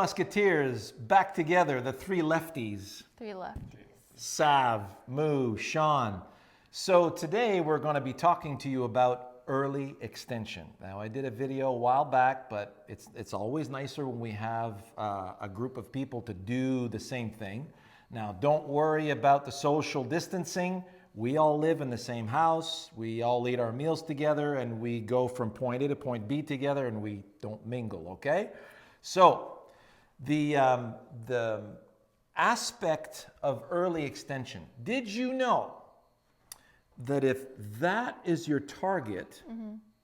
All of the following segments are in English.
Musketeers back together, the three lefties. Three lefties. Sav, Moo, Shawn. So today we're going to be talking to you about early extension. Now I did a video a while back, but it's always nicer when we have a group of people to do the same thing. Now don't worry about the social distancing. We all live in the same house, we all eat our meals together, and we go from point A to point B together, and we don't mingle, okay? So the aspect of early extension, did you know that if that is your target,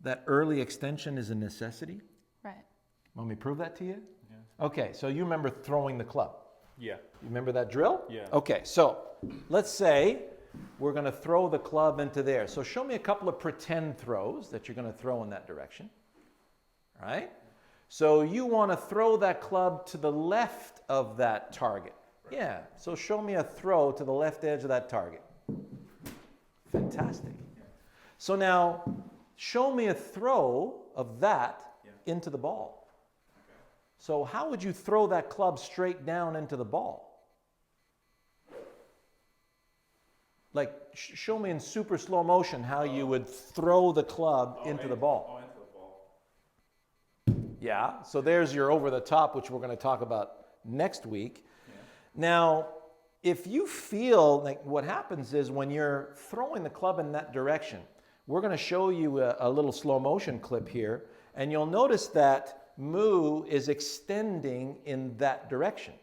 that early extension is a necessity? Right. Want me to prove that to you? Yeah. Okay, so you remember throwing the club. Yeah. You remember that drill? Yeah. Okay, so let's say we're going to throw the club into there. So show me a couple of pretend throws that you're going to throw in that direction. All right? So you want to throw that club to the left of that target. Right. Yeah, so show me a throw to the left edge of that target. Fantastic. Yeah. So now show me a throw of that into the ball. Okay. So how would you throw that club straight down into the ball? Like, show me in super slow motion how you would throw the club into the ball. Into the ball. Yeah, so there's your over the top, which we're going to talk about next week. Yeah. Now, if you feel like what happens is when you're throwing the club in that direction, we're going to show you a little slow motion clip here, and you'll notice that Moo is extending in that direction.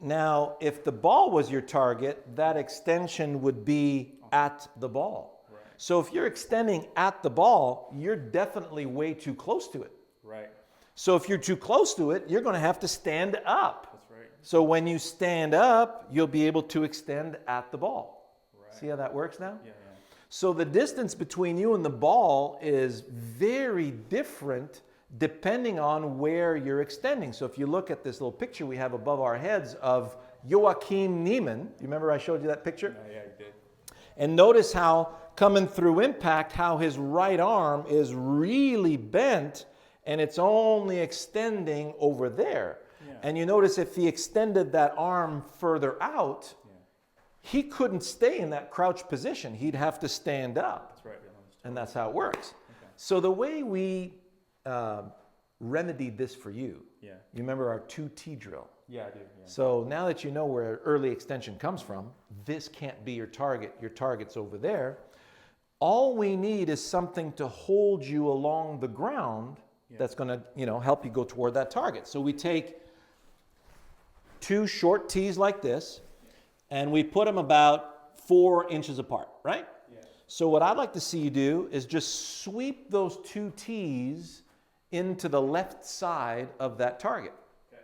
Now, if the ball was your target, that extension would be at the ball. Right. So if you're extending at the ball, you're definitely way too close to it. Right. So if you're too close to it, you're going to have to stand up. That's right. So when you stand up, you'll be able to extend at the ball. Right. See how that works now? Yeah. So the distance between you and the ball is very different depending on where you're extending. So if you look at this little picture we have above our heads of Joachim Neiman, you remember I showed you that picture? Yeah, I did. And notice how coming through impact, how his right arm is really bent and it's only extending over there. Yeah. And you notice if he extended that arm further out, he couldn't stay in that crouch position. He'd have to stand up. That's right. And that's how it works. Okay. So the way we remedied this for you. Yeah. You remember our 2T drill? Yeah, I do. Yeah. So now that you know where early extension comes from, this can't be your target. Your target's over there. All we need is something to hold you along the ground that's going to, help you go toward that target. So we take two short tees like this, and we put them about 4 inches apart, right? Yeah. So what I'd like to see you do is just sweep those 2 tees into the left side of that target. Okay.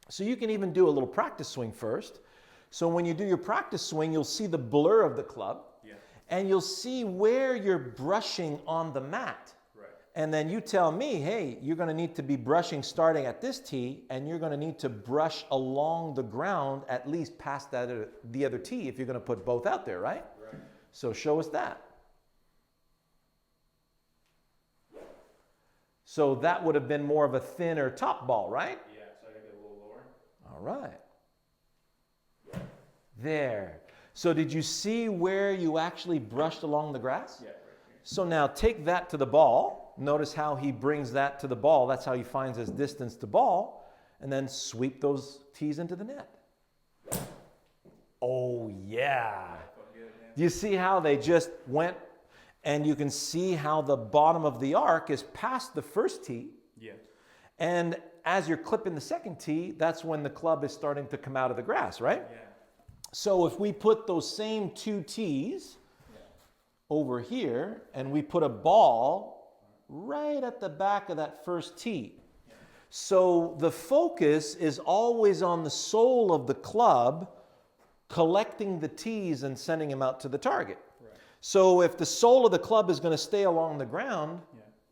So you can even do a little practice swing first. So when you do your practice swing, you'll see the blur of the club, and you'll see where you're brushing on the mat. Right. And then you tell me, hey, you're going to need to be brushing starting at this tee, and you're going to need to brush along the ground at least past the other tee if you're going to put both out there, right? Right. So show us that. So that would have been more of a thinner top ball, right? Yeah, so I gotta get a little lower. All right. There. So did you see where you actually brushed along the grass? Yeah, right here. So now take that to the ball. Notice how he brings that to the ball. That's how he finds his distance to ball. And then sweep those tees into the net. Oh, yeah. Do you see how they just went? And you can see how the bottom of the arc is past the first tee. Yeah. And as you're clipping the second tee, that's when the club is starting to come out of the grass, right? Yeah. So if we put those same 2 tees over here, and we put a ball right at the back of that first tee. Yeah. So the focus is always on the sole of the club, collecting the tees and sending them out to the target. So if the sole of the club is going to stay along the ground,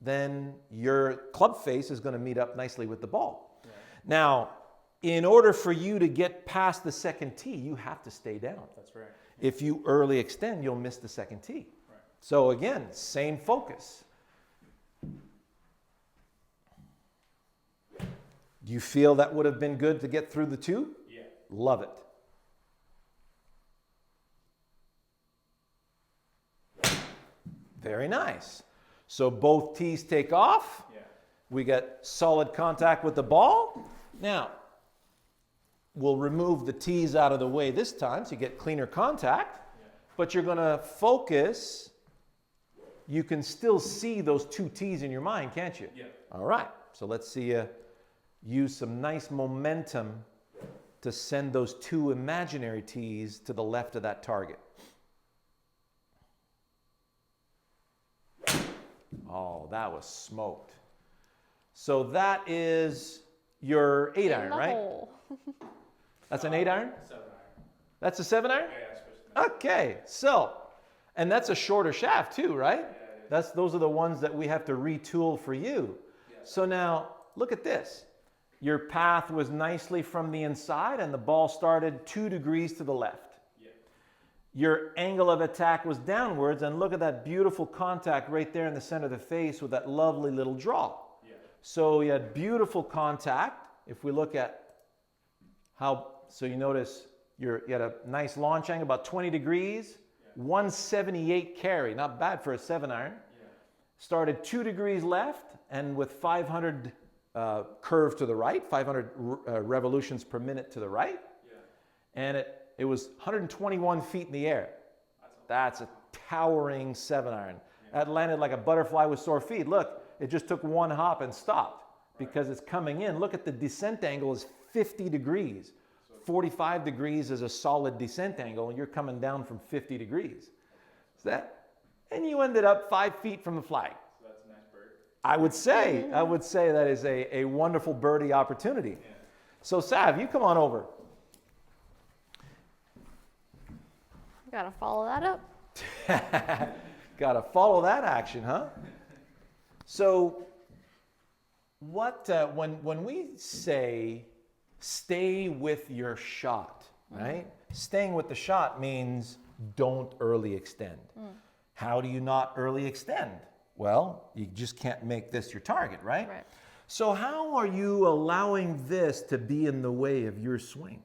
then your club face is going to meet up nicely with the ball. Right. Now, in order for you to get past the second tee, you have to stay down. That's right. If you early extend, you'll miss the second tee. Right. So again, same focus. Do you feel that would have been good to get through the 2? Yeah. Love it. Very nice. So both tees take off. Yeah. We get solid contact with the ball. Now, we'll remove the tees out of the way this time so you get cleaner contact. Yeah. But you're going to focus. You can still see those 2 tees in your mind, can't you? Yeah. All right. So let's see you use some nice momentum to send those 2 imaginary tees to the left of that target. Oh, that was smoked. So that is your 8-iron, right? Hole. That's an 8-iron? 7-iron. That's a 7-iron? Yeah, I switched them. Okay, so, and that's a shorter shaft too, right? Yeah, it is. Those are the ones that we have to retool for you. Yeah. So now, look at this. Your path was nicely from the inside and the ball started 2 degrees to the left. Yeah. Your angle of attack was downwards, and look at that beautiful contact right there in the center of the face with that lovely little draw. Yeah. So you had beautiful contact. If we look at how, so you notice you had a nice launch angle, about 20 degrees, 178 carry, not bad for a 7-iron. Yeah. Started 2 degrees left, and with 500 curve to the right, 500 revolutions per minute to the right, Yeah. and it was 121 feet in the air. That's a towering 7-iron. That landed like a butterfly with sore feet. Look, it just took 1 hop and stopped because it's coming in. Look at the descent angle is 50 degrees. 45 degrees is a solid descent angle, and you're coming down from 50 degrees. So and you ended up 5 feet from the flag. So that's a nice bird. I would say that is a wonderful birdie opportunity. Yeah. So Sav, you come on over. Gotta follow that up. Got to follow that action, huh? So, what when we say stay with your shot, right? Staying with the shot means don't early extend. How do you not early extend? Well, you just can't make this your target, right? Right. So how are you allowing this to be in the way of your swing?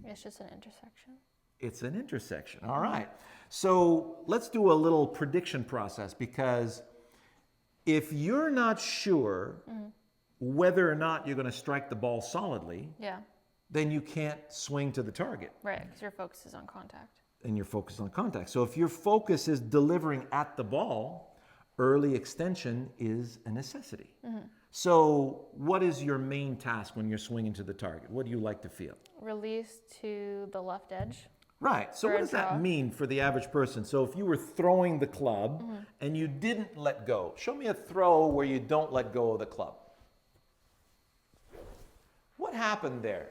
It's just an intersection. It's an intersection. All right. So let's do a little prediction process, because if you're not sure whether or not you're going to strike the ball solidly, Yeah. then you can't swing to the target, Right, because your focus is on contact. and you're focused on contact. So if your focus is delivering at the ball, early extension is a necessity. So what is your main task when you're swinging to the target? What do you like to feel? Release to the left edge. Right. So For what a does that draw. mean for the average person? So if you were throwing the club and you didn't let go, show me a throw where you don't let go of the club. What happened there?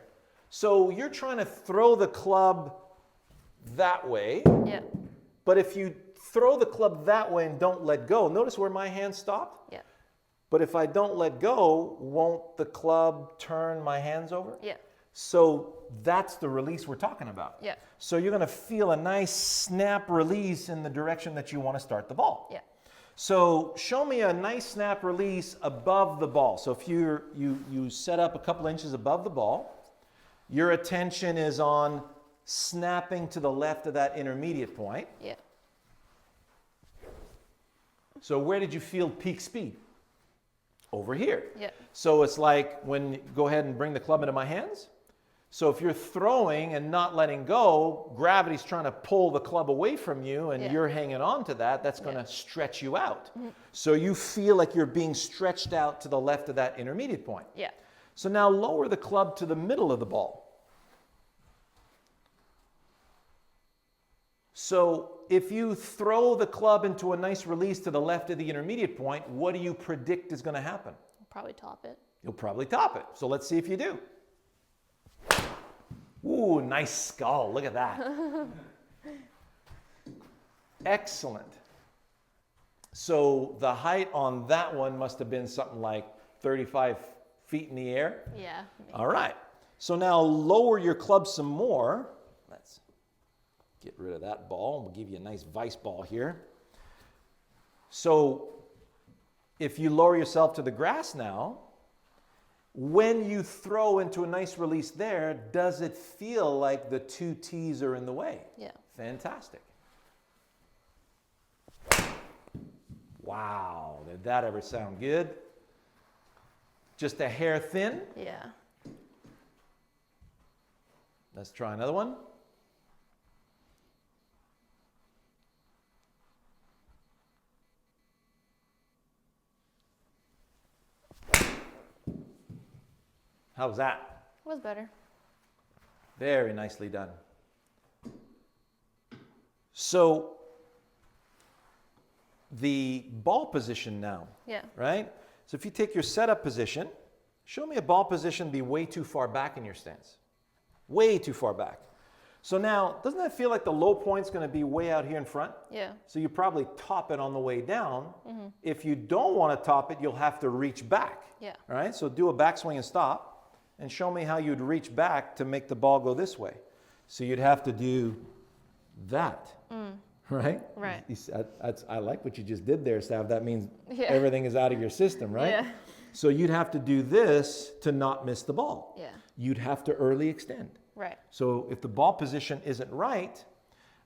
So you're trying to throw the club that way, Yeah. but if you throw the club that way and don't let go, notice where my hand stopped? Yeah. But if I don't let go, won't the club turn my hands over? Yeah. So that's the release we're talking about. Yeah. So you're going to feel a nice snap release in the direction that you want to start the ball. Yeah. So show me a nice snap release above the ball. So if you set up a couple inches above the ball, your attention is on snapping to the left of that intermediate point. Yeah. So where did you feel peak speed? Over here. Yeah. So it's like when, go ahead and bring the club into my hands. So if you're throwing and not letting go, gravity's trying to pull the club away from you, and Yeah. you're hanging on to that, that's going to Yeah. stretch you out. So you feel like you're being stretched out to the left of that intermediate point. Yeah. So now lower the club to the middle of the ball. So if you throw the club into a nice release to the left of the intermediate point, what do you predict is going to happen? We'll probably top it. You'll probably top it. So let's see if you do. Ooh, nice skull. Look at that. Excellent. So the height on that one must have been something like 35 feet in the air. Yeah. maybe. All right. So now lower your club some more. Let's get rid of that ball. We'll give you a nice vice ball here. So if you lower yourself to the grass now, When you throw into a nice release there, does it feel like the two tees are in the way? Yeah. Fantastic. Wow, did that ever sound good? Just a hair thin. Yeah. Let's try another one. How's that? Was better. Very nicely done. So the ball position now, Yeah. right? So if you take your setup position, show me a ball position be way too far back in your stance. Way too far back. So now, doesn't that feel like the low point's going to be way out here in front? Yeah. So you probably top it on the way down. If you don't want to top it, you'll have to reach back. Yeah. All right, so do a backswing and stop, and show me how you'd reach back to make the ball go this way. So you'd have to do that, right? Right. I like what you just did there, Sav. That means Yeah. everything is out of your system, right? Yeah. So you'd have to do this to not miss the ball. Yeah. You'd have to early extend. Right. So if the ball position isn't right,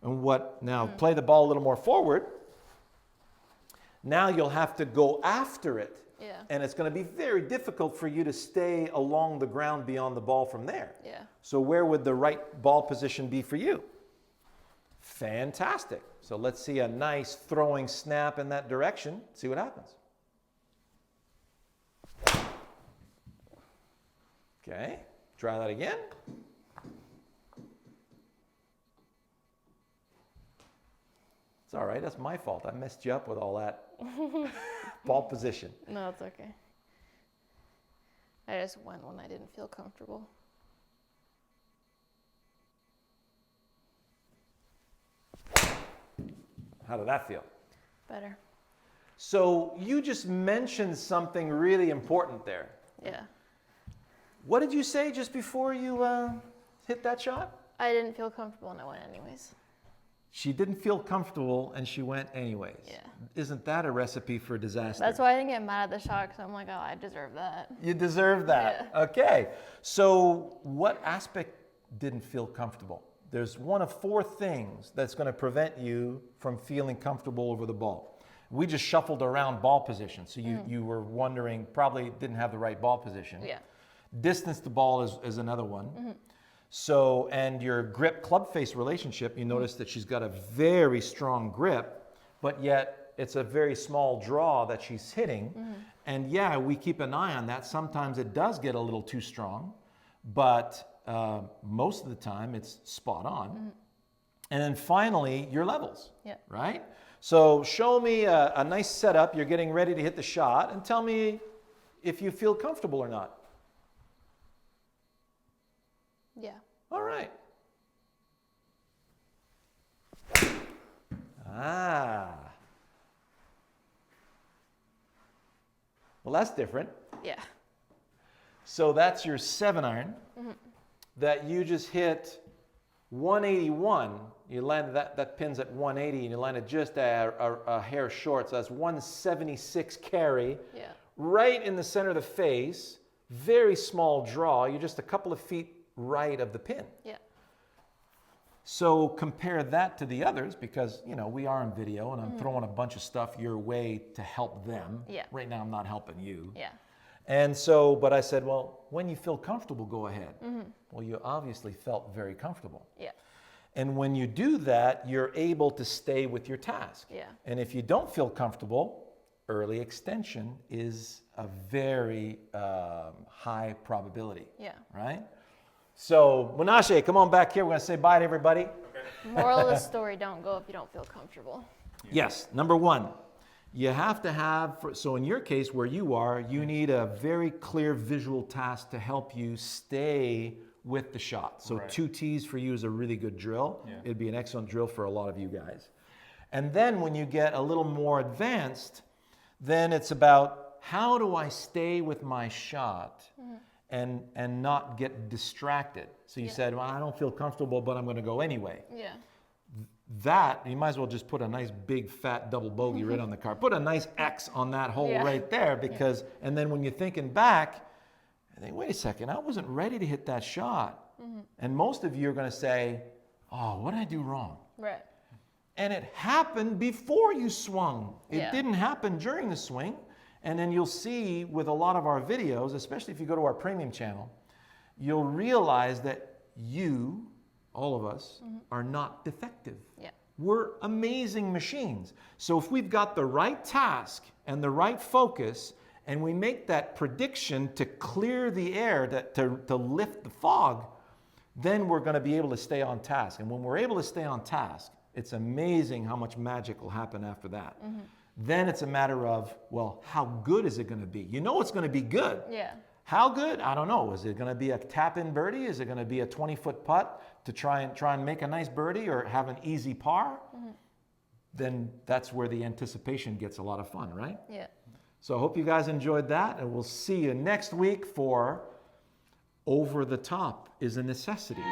and now play the ball a little more forward, now you'll have to go after it. Yeah. And it's going to be very difficult for you to stay along the ground beyond the ball from there. Yeah. So where would the right ball position be for you? Fantastic. So let's see a nice throwing snap in that direction. See what happens. Okay, try that again. It's all right, that's my fault. I messed you up with all that ball position. No, it's okay. I just went when I didn't feel comfortable. How did that feel? Better. So you just mentioned something really important there. Yeah. What did you say just before you hit that shot? I didn't feel comfortable and I went anyways. She didn't feel comfortable and she went anyways. Yeah. Isn't that a recipe for disaster? That's why I didn't get mad at the shot because I'm like, oh, I deserve that. You deserve that. Yeah. Okay. So what aspect didn't feel comfortable? There's one of four things that's going to prevent you from feeling comfortable over the ball. We just shuffled around ball position. So you were wondering, probably didn't have the right ball position. Yeah. Distance to ball is another one. So, and your grip club face relationship, you notice that she's got a very strong grip, but yet it's a very small draw that she's hitting. And yeah, we keep an eye on that. Sometimes it does get a little too strong, but most of the time it's spot on. And then finally, your levels, Yeah. right? So show me a nice setup. You're getting ready to hit the shot and tell me if you feel comfortable or not. Yeah. All right. Ah. Well, that's different. Yeah. So that's your 7-iron that you just hit 181. You landed that pin's at 180 and you landed just a hair short. So that's 176 carry. Yeah. Right in the center of the face. Very small draw. You're just a couple of feet right of the pin. Yeah. So compare that to the others because, you know, we are on video and I'm throwing a bunch of stuff your way to help them. Yeah. Right now I'm not helping you. Yeah. And so, but I said, well, when you feel comfortable, go ahead. Well, you obviously felt very comfortable. Yeah. And when you do that, you're able to stay with your task. Yeah. And if you don't feel comfortable, early extension is a very high probability. Yeah. Right? So, Menashe, come on back here. We're going to say bye to everybody. Moral of the story, don't go if you don't feel comfortable. Yes. Number one, you have to have, so in your case where you are, you need a very clear visual task to help you stay with the shot. So Right. 2 tees for you is a really good drill. Yeah. It'd be an excellent drill for a lot of you guys. And then when you get a little more advanced, then it's about how do I stay with my shot and not get distracted. So you Yeah. said, well, I don't feel comfortable, but I'm going to go anyway. Yeah. That, you might as well just put a nice big fat double bogey right on the card. Put a nice X on that hole Yeah. right there because, and then when you're thinking back, I think, wait a second, I wasn't ready to hit that shot. And most of you are going to say, oh, what did I do wrong? Right. And it happened before you swung. It Yeah. didn't happen during the swing. And then you'll see with a lot of our videos, especially if you go to our premium channel, you'll realize that you, all of us, are not defective. Yeah. We're amazing machines. So if we've got the right task and the right focus, and we make that prediction to clear the air, to lift the fog, then we're going to be able to stay on task. And when we're able to stay on task, it's amazing how much magic will happen after that. Then it's a matter of, well, how good is it going to be? You know it's going to be good. Yeah. How good? I don't know. Is it going to be a tap-in birdie? Is it going to be a 20-foot putt to try and make a nice birdie or have an easy par? Then that's where the anticipation gets a lot of fun, right? Yeah. So I hope you guys enjoyed that, and we'll see you next week for Over the Top is a Necessity.